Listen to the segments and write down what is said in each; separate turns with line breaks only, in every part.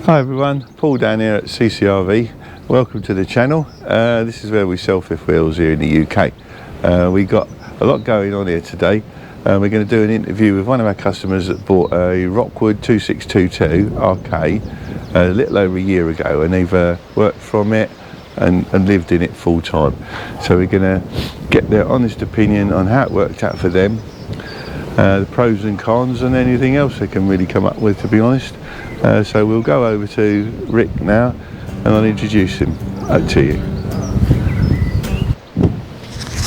Hi everyone, Paul down here at Ccrv. Welcome to the channel. This is where we sell fifth wheels here in the UK. We got a lot going on here today. We're going to do an interview with one of our customers that bought a Rockwood 2622 RK a little over a year ago, and they've worked from it and lived in it full time. So we're going to get their honest opinion on how it worked out for them, the pros and cons, and anything else they can really come up with, to be honest. So we'll go over to Rick now and I'll introduce him to you.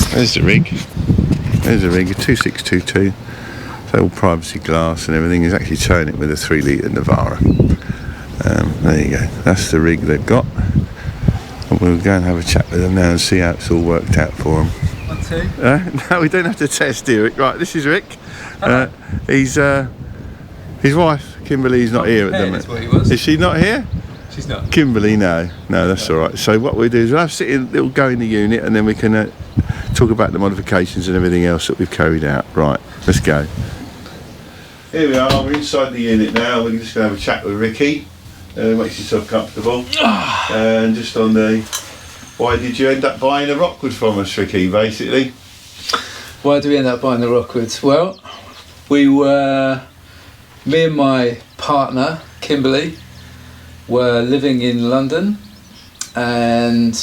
There's the rig. There's the rig, a 2622. So all privacy glass and everything. Is actually towing it with a 3 litre Navara. There you go. That's the rig they've got. And we'll go and have a chat with them now and see how it's all worked out for them.
1, 2.
No, we don't have to test here, Rick. Right, this is Rick. He's his wife, Kimberly's not here at the moment. Is she not here?
She's not.
Kimberly, no, that's all right. So what we do is we'll have it'll go in the unit, and then we can talk about the modifications and everything else that we've carried out. Right, let's go. Here we are, we're inside the unit now. We're just going to have a chat with Ricky. Makes yourself comfortable. And just on the, why did you end up buying a Rockwood from us, Ricky, basically?
Why did we end up buying the Rockwoods? Well, me and my partner, Kimberly, were living in London, and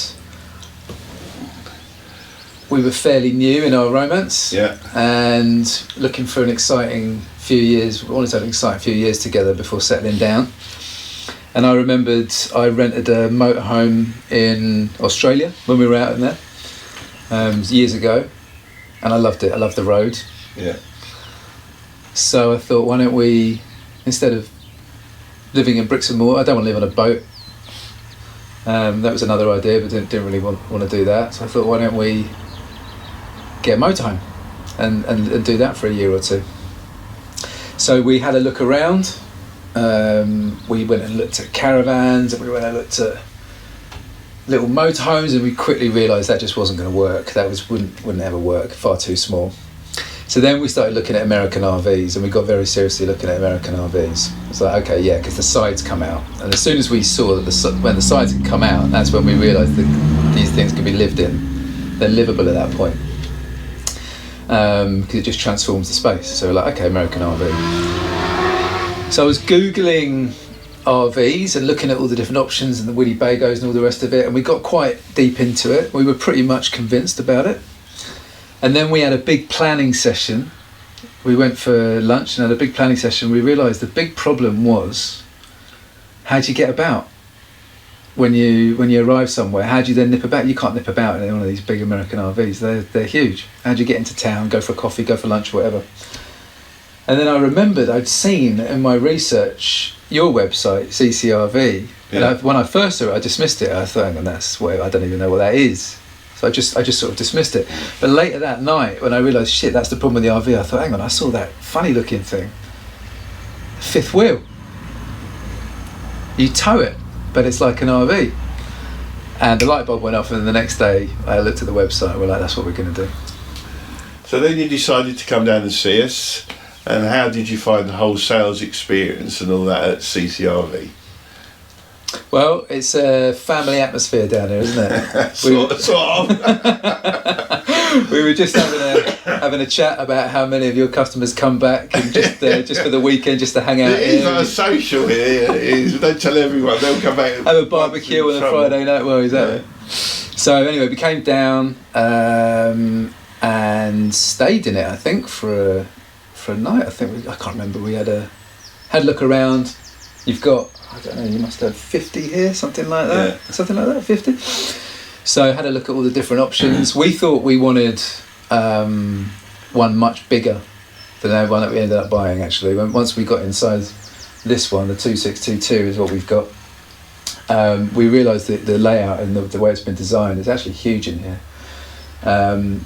we were fairly new in our romance.
Yeah.
And looking for an exciting few years. We wanted to have an exciting few years together before settling down. And I remembered I rented a motorhome in Australia when we were out in there years ago, and I loved it. I loved the road.
Yeah. So
I thought, why don't we, instead of living in bricks and mortar, I don't want to live on a boat. That was another idea, but didn't really want to do that. So I thought, why don't we get a motorhome and do that for a year or two. So we had a look around. We went and looked at caravans, and we went and looked at little motorhomes, and we quickly realised that just wasn't going to work. That wouldn't ever work, far too small. So then we started looking at American RVs, and we got very seriously looking at American RVs. It's like, okay, yeah, because the sides come out. And as soon as we saw that when the sides had come out, that's when we realised that these things could be lived in. They're livable at that point. Because it just transforms the space. So we're like, okay, American RV. So I was Googling RVs and looking at all the different options and the Winnebagos and all the rest of it, and we got quite deep into it. We were pretty much convinced about it. And then we had a big planning session. We went for lunch and had a big planning session. We realised the big problem was, how do you get about when you arrive somewhere? How do you then nip about? You can't nip about in one of these big American RVs. They're huge. How do you get into town, go for a coffee, go for lunch, whatever? And then I remembered I'd seen in my research your website, Ccrv.
Yeah.
And when I first saw it, I dismissed it. I thought, hang on, I don't even know what that is. So I just sort of dismissed it. But later that night, when I realised, shit, that's the problem with the RV, I thought, hang on, I saw that funny looking thing. Fifth wheel. You tow it, but it's like an RV. And the light bulb went off, and the next day I looked at the website and we're like, that's what we're going to do.
So then you decided to come down and see us, and how did you find the whole sales experience and all that at Ccrv?
Well, it's a family atmosphere down here, isn't it?
sort of.
We were just having a chat about how many of your customers come back and just for the weekend, just to hang out.
It is like a social here. Don't tell everyone. They'll come back.
Have a barbecue on a Friday night. Well, exactly. Yeah. So anyway, we came down and stayed in it. I think for a night. I can't remember. We had a look around. You've got, I don't know, you must have 50 here, something like that. Yeah. Something like that, 50. So I had a look at all the different options. We thought we wanted one much bigger than the one that we ended up buying, actually. Once we got inside this one, the 2622 is what we've got, we realised that the layout and the way it's been designed is actually huge in here.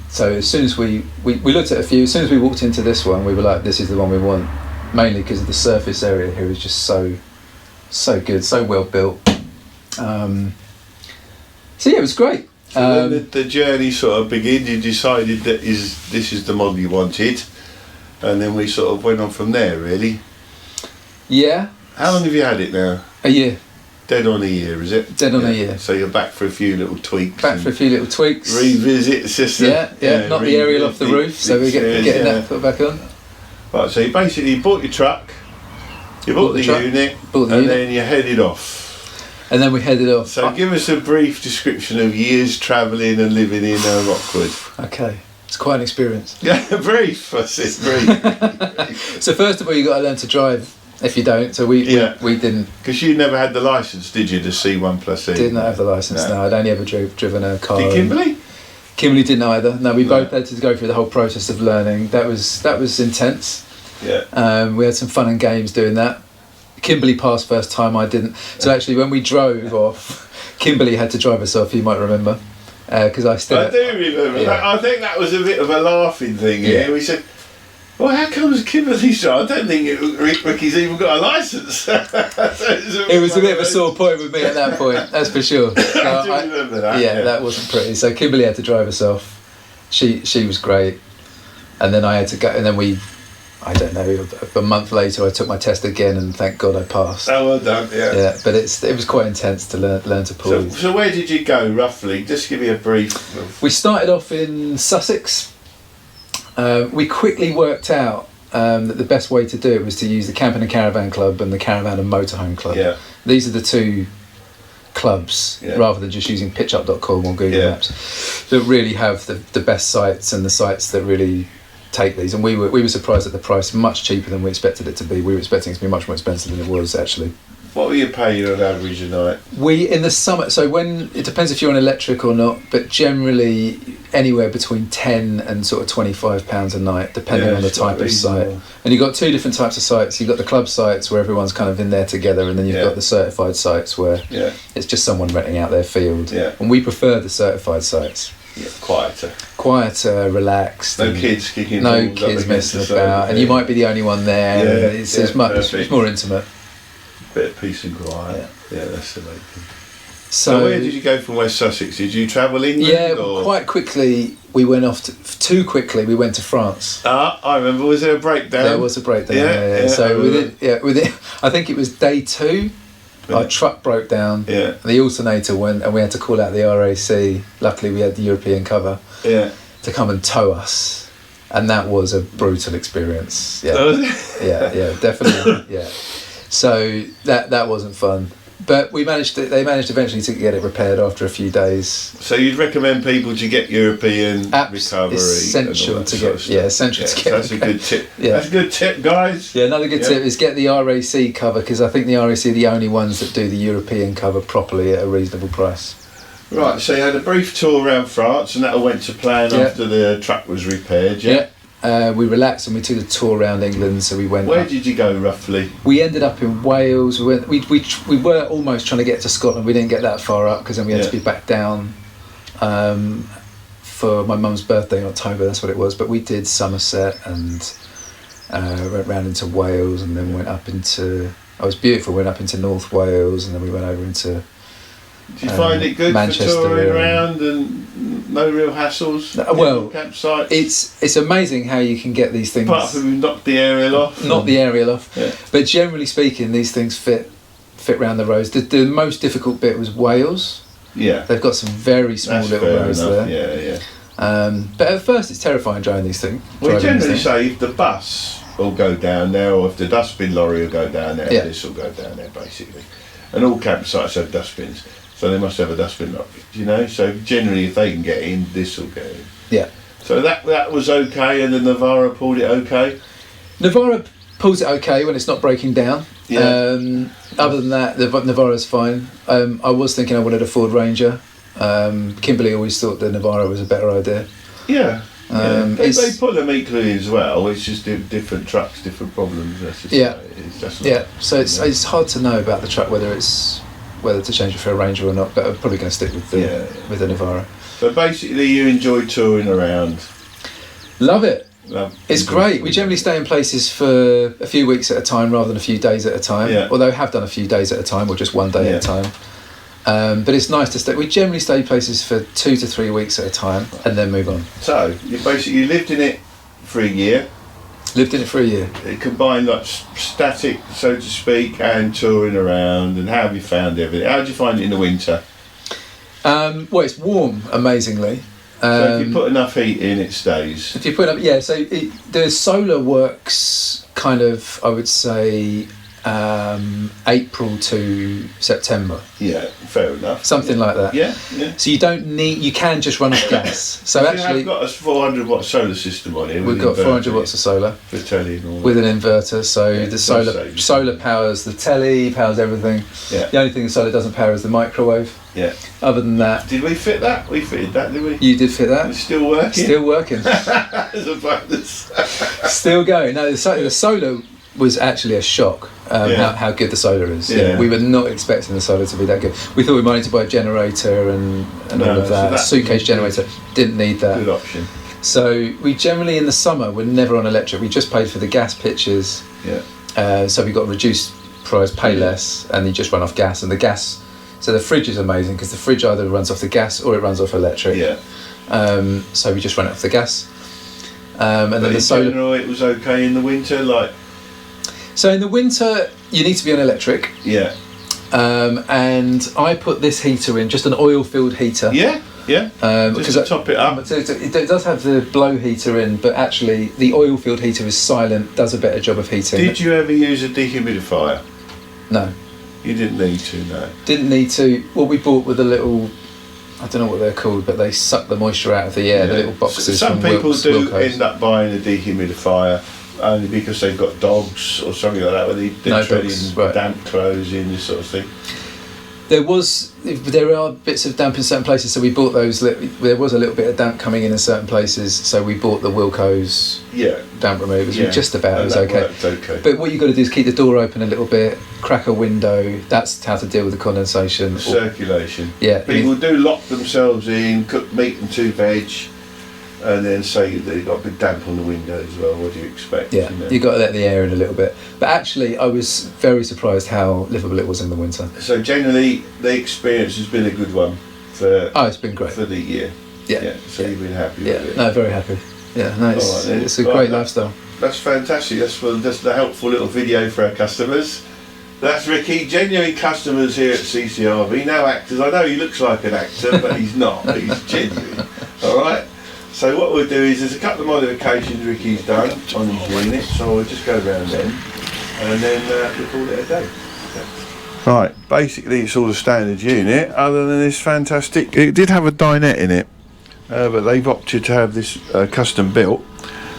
So as soon as we looked at a few, as soon as we walked into this one, we were like, this is the one we want, mainly because of the surface area here is just so good, so well built. So yeah, it was great.
So when the journey sort of began, you decided that this is the model you wanted, and then we sort of went on from there, really.
Yeah.
How long have you had it now?
A year.
Dead on a year, is it?
Dead on a year.
So you're back for a few little tweaks.
Back for a few little tweaks.
Revisit system.
Yeah. Not the aerial off the roof, so we're getting that put back on.
Right, so you basically bought your truck, you bought the unit, then you headed off.
And then we headed off.
So give us a brief description of years travelling and living in Rockwood.
Okay, it's quite an experience.
Yeah, brief. I said brief.
So first of all, you got to learn to drive. If you don't, so we didn't.
Because you never had the licence, did you? The C1+E.
Did not have the licence. No, I'd only ever driven a car.
Did Kimberly?
Kimberly didn't either. No, we both had to go through the whole process of learning. That was intense.
Yeah.
We had some fun and games doing that. Kimberly passed first time, I didn't. So actually, when we drove off, Kimberly had to drive herself. You might remember, because I do
remember. Yeah. I think that was a bit of a laughing thing. Yeah. We said, well, how comes Kimberly's driving? I don't think Ricky's even got a licence.
It was a bit of a sore point with me at that point, that's for sure. So
I do remember that.
Yeah, that wasn't pretty. So Kimberly had to drive herself. She was great. And then I had to go, and then I don't know, a month later I took my test again, and thank God I passed.
Oh, well done, yeah.
Yeah, but it was quite intense to learn to pull.
So where did you go, roughly? Just give me a brief.
We started off in Sussex. We quickly worked out that the best way to do it was to use the Camping and Caravan Club and the Caravan and Motorhome Club.
Yeah.
These are the two clubs, rather than just using pitchup.com or Google Maps, that really have the best sites and the sites that really take these. And we were surprised at the price, much cheaper than we expected it to be. We were expecting it to be much more expensive than it was actually.
What were you paying on average a night?
In the summer, so when it depends if you're on electric or not, but generally anywhere between £10 and sort of £25 a night, depending on the type of site. And you've got two different types of sites. You've got the club sites where everyone's kind of in there together, and then you've got the certified sites where it's just someone renting out their field. Yeah. And we prefer the certified sites.
Yeah, quieter,
relaxed.
No kids kicking.
No kids messing about, and you might be the only one there. Yeah, it's more intimate.
Bit of peace and quiet. Yeah, that's the main thing. So where did you go from West Sussex? Did you travel England?
Yeah, quite quickly. We went off too quickly. We went to France.
I remember. Was there a breakdown?
There was a breakdown. Yeah. So within I think it was day 2. Our truck broke down. Yeah. The alternator went, and we had to call out the RAC. Luckily, we had the European cover. Yeah. To come and tow us, and that was a brutal experience. Yeah. Yeah, definitely. Yeah. So that wasn't fun, but they managed eventually to get it repaired after a few days. So
you'd recommend people to get European recovery?
Essential to get.
That's a good tip. Yeah. That's a good tip, guys.
Yeah, another good tip is get the RAC cover, because I think the RAC are the only ones that do the European cover properly at a reasonable price.
Right, so you had a brief tour around France, and that all went to plan after the truck was repaired. Yeah.
We relaxed and we took a tour around England. So we went.
Where did you go roughly? We
ended up in Wales. We were almost trying to get to Scotland. We didn't get that far up because then we had to be back down for my mum's birthday in October. That's what it was. But we did Somerset and went round into Wales, and then went up into. It was beautiful. Went up into North Wales, and then we went over into.
Did you find it good Manchester for touring around and no real hassles?
Well,
campsites.
It's amazing how you can get these things.
Apart from knock the aerial off.
Not the aerial off. Yeah. But generally speaking, these things fit round the roads. The most difficult bit was Wales. Yeah. They've got some very small little roads there. Yeah. But at first, it's terrifying driving these things.
We generally say if the bus will go down there, or if the dustbin lorry will go down there, this will go down there basically. And all campsites have dustbins. So they must have a dustbin lorry, So generally, if they can get in, this will get in. Yeah. So that was okay, and the Navara pulled it okay.
Navara pulls it okay when it's not breaking down. Yeah. Other than that, the Navara's fine. I was thinking I wanted a Ford Ranger. Kimberly always thought the Navara was a better idea.
Yeah. They pull them equally as well. It's just different trucks, different problems. That's just
So it's hard to know about the truck whether to change it for a Ranger or not, but I'm probably going to stick with the Navara.
So basically you enjoy touring around?
Love it. It's great. We generally stay in places for a few weeks at a time rather than a few days at a time, although I have done a few days at a time or just one day at a time. But it's nice to stay. We generally stay places for 2 to 3 weeks at a time and then move on.
So you basically lived in it for a year?
Lived in it for a year.
It combined like static, so to speak, and touring around. And how have you found everything? How did you find it in the winter?
Well, it's warm, amazingly.
So if you put enough heat in, it stays.
If you put up, yeah. So the solar works kind of, I would say, April to September.
Yeah, fair enough.
Something like that.
Yeah, yeah.
So you don't need. You can just run off gas. So actually,
you've got a 400 watt solar system on here.
We've got 400 watts of solar
for telly and all
with an inverter. So
yeah,
the solar powers the telly, powers everything.
Yeah.
The only thing the solar doesn't power is the microwave.
Yeah.
Other than that,
did we fit that? We fitted that, did we?
You did fit that.
It's still working.
Still working.
As a bonus.
Still going. No, the solar was actually a shock. How good the solar is.
Yeah.
We were not expecting the solar to be that good. We thought we might need to buy a generator and all of that. A suitcase generator. Didn't need that.
Good option.
So we generally in the summer we're never on electric. We just paid for the gas pitches.
Yeah.
So we got a reduced price, pay less, and you just run off gas. And the gas. So the fridge is amazing because the fridge either runs off the gas or it runs off electric.
Yeah.
So we just run it off the gas. And then the solar.
In general, it was okay in the winter, like.
So in the winter, you need to be on electric.
Yeah.
And I put this heater in, just an oil-filled heater.
Yeah, yeah. Just to top it up.
It does have the blow heater in, but actually the oil-filled heater is silent, does a better job of heating.
Did you ever use a dehumidifier?
No.
You didn't need to, no.
Didn't need to. What we bought were the little, I don't know what they're called, but they suck the moisture out of the air, the little boxes.
Some
from
people do
Wilco's.
end up buying a dehumidifier only because they've got dogs or something like that, where they're treading damp clothes in, this sort of thing.
There are bits of damp in certain places, so we bought those. There was a little bit of damp coming in certain places, so we bought the Wilco's damp removers.
Yeah.
Just about it was okay.
Okay.
But what you've got to do is keep the door open a little bit, crack a window. That's how to deal with the condensation.
Circulation.
Yeah.
People do lock themselves in, cook meat and 2 veg, and then say they've got a bit damp on the window as well. What do you expect?
Yeah, you've got to let the air in a little bit. But actually, I was very surprised how livable it was in the winter.
So generally, the experience has been a good one for.
Oh, it's been great
for the year.
Yeah.
So you've been happy with it.
No, very happy. Yeah, no, it's a great lifestyle.
That's fantastic. That's just a helpful little video for our customers. That's Ricky, genuine customers here at Ccrv. No actors. I know he looks like an actor, but he's not. He's genuine. All right. So what we'll do is there's a couple of modifications Ricky's done on his unit, so we'll just go around them and then we'll call it a day. Right, basically it's all a standard unit other than this fantastic, it did have a dinette in it, but they've opted to have this custom built.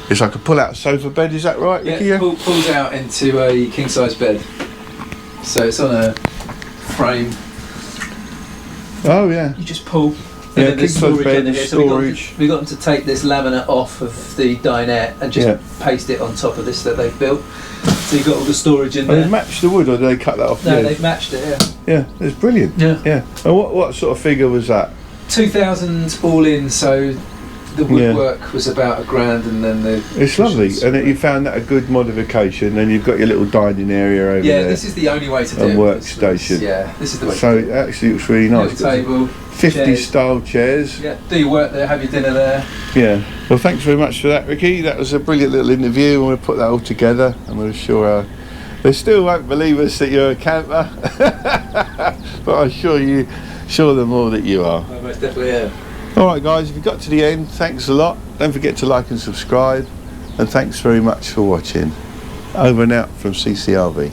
It's like a pull-out sofa bed, is that right, Ricky?
Yeah, it pulls out into a king-size bed. So it's on a frame.
Oh yeah.
You just pull.
Yeah,
and then
king-size bed,
here.
storage.
So we got them to take this laminate off of the dinette and just paste it on top of this that they've built. So you've got all the storage in there.
They matched the wood, or did they cut that off?
No, they've matched it.
Yeah, it's brilliant. Yeah. And what sort of figure was that?
2,000 all in. So the woodwork was about £1,000, and then
it's lovely, and you found that a good modification. And you've got your little dining area over there.
Yeah, this is the only way to do it.
And workstation.
This is the way.
So it actually looks really nice.
Little table.
50
chairs.
style chairs.
Yeah, do your work there, have your dinner there.
Yeah. Well, thanks very much for that, Ricky. That was a brilliant little interview, and we'll put that all together, and we're sure they still won't believe us that you're a camper, but I'm sure them all that you are.
I most definitely am.
All right, guys, if you got to the end, thanks a lot. Don't forget to like and subscribe, and thanks very much for watching. Over and out from Ccrv.